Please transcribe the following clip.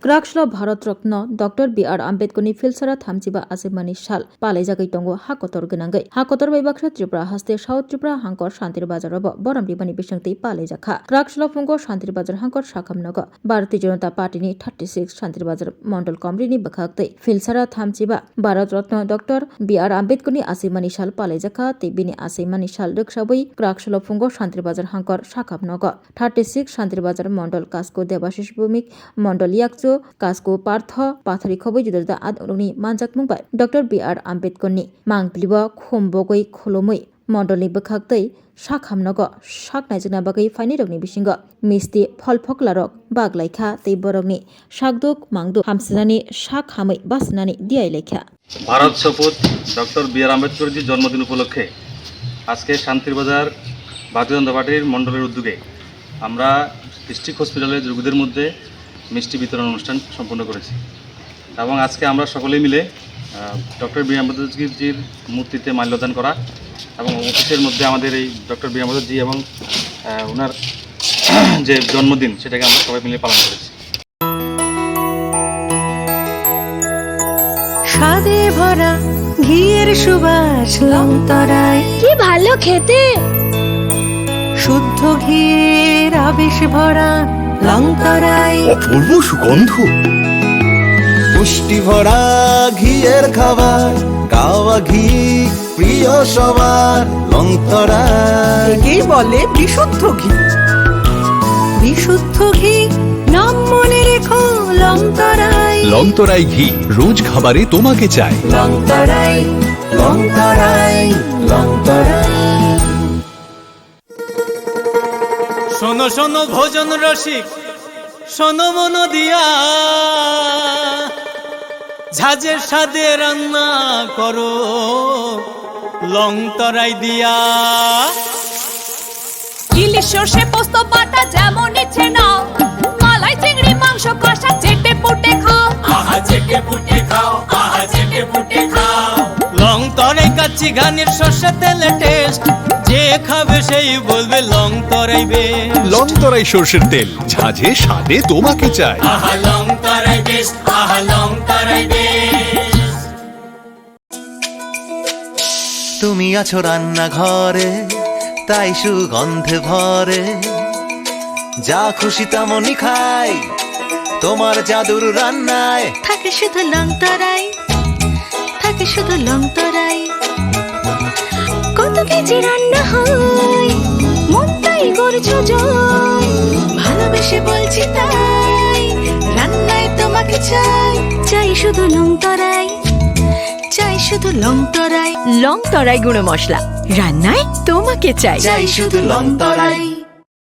क्राक्सला Bharat Ratna doctor B R. आम्बेडकरनि फिलसारा 35 आसिमानि साल पालाइजागै दंग हाकतर गोनांगै हाकतर बैबाख्रा Tripura हास्ते south Tripura हांकर शान्तिर बाजाराव बरमदिबानि बिसंति पालाइजाखा क्राक्सला फुंगो शान्तिर बाजार हांकर साखामनग भारतीय जनता पार्टीनि 36 शान्तिर बाजार मण्डल कमरिनि बखाक्तै फिलसारा 35 भारत रत्न डॉक्टर बी.आर. आम्बेडकरनि आसिमानि साल पालाइजाखा तेबिनि आसिमानि साल रक्षाबै क्राक्सला फुंगो शान्तिर बाजार हांकर साखामनग 36 शान्तिर बाजार मण्डल कास्को देवाशिष भूमिक मण्डल याक्चो कास्को पार्थ पाथरी खबै जुदा आदरनि मानजाक मुंबाय डॉक्टर बी.आर. आम्बेडकरनि मांगप्लिब खोमबगै खोलोमै मण्डलनि बखाक्तै साखामनग साकनायजना बागै फाइनिरगनि बिसिंग मिस्ति फलफकलारक बागलायखा तै बरगनि साकदुक मांगदुक हामसिनानि साखामै बासनानि दियाइलेखा भारत शपथ डॉक्टर बी.आर. आम्बेडकर जी जन्मदिन उपलक्षे আজকে শান্তির বাজার ভারতীয় জনতা পার্টির মণ্ডলের উদ্যোগে আমরা ডিস্ট্রিক্ট হসপিটালের রোগীদের মধ্যে মিষ্টি বিতরণ অনুষ্ঠান সম্পন্ন করেছি এবং আজকে আমরা সকলেই মিলে ডক্টর বি.আর. আম্বেদকরজির মূর্তিতে মাল্যদান করা এবং অফিসের মধ্যে আমাদের এই ডক্টর বি.আর. আম্বেদকরজি এবং ওনার যে জন্মদিন সেটাকে আমরা সবাই মিলে পালন করেছি। স্বাদে ভরা ঘিয়ের সুবাস লংতরায় কি ভালো খেতে, শুদ্ধ ঘিয়ের আবেশ ভরা লংতরায় অপূর্ব সুগন্ধ, পুষ্টি ভরা ঘিয়ের খাবার, গাওয়া ঘি প্রিয় সবার লংতরায়। একেই বলে বিশুদ্ধ ঘি। বিশুদ্ধ ঘি নাম মনে রেখো লংতরায়। লংতরাই ঘি রোজ খাবারে তোমাকে চাই। লংতরায় লংতরায় লংতরায়। শোনো শোনো ভোজন রসিক, শোনো মন দিয়া, ঝাঁঝের স্বাদে রান্না করো লংতরাই দিয়া। ইলিশ সর্ষে পোস্ত বাটা যেমন ইচ্ছে নাও, মালাই চিংড়ি মাংস কষা চেটে পুটে খাও, আহা চেটে পুটে খাও, আহা চেটে পুটে খাও। লংতরাই কাচ্চি ঘানির সর্ষে তেলে টেস্ট, যে খাবে সেই বলবে লংতরাই বেশ। লংতরাই সরষের তেল, ঝাঁঝে স্বাদে তোমাকে চাই। আহা লংতরাই বেশ, আহা লংতরাই বেশ। তুমি আছো রান্নাঘরে, তাই সুগন্ধে ভরে, যা খুশি তেমনই খাই তোমার জাদুর রান্নায়। থাকে শুধু লংতরাই, থাকে শুধু লংতরাই। কত কেজি রান্না হয়, মনটাই করছো জয়। ভালোবেসে বলছি তাই, রান্নায় তোমাকে চাই। চাই শুধু লংতরাই, চাই শুধু লংতরাই। লংতরাই গুঁড়ো মশলা, রান্নায় তোমাকে চাই। চাই শুধু লংতরাই।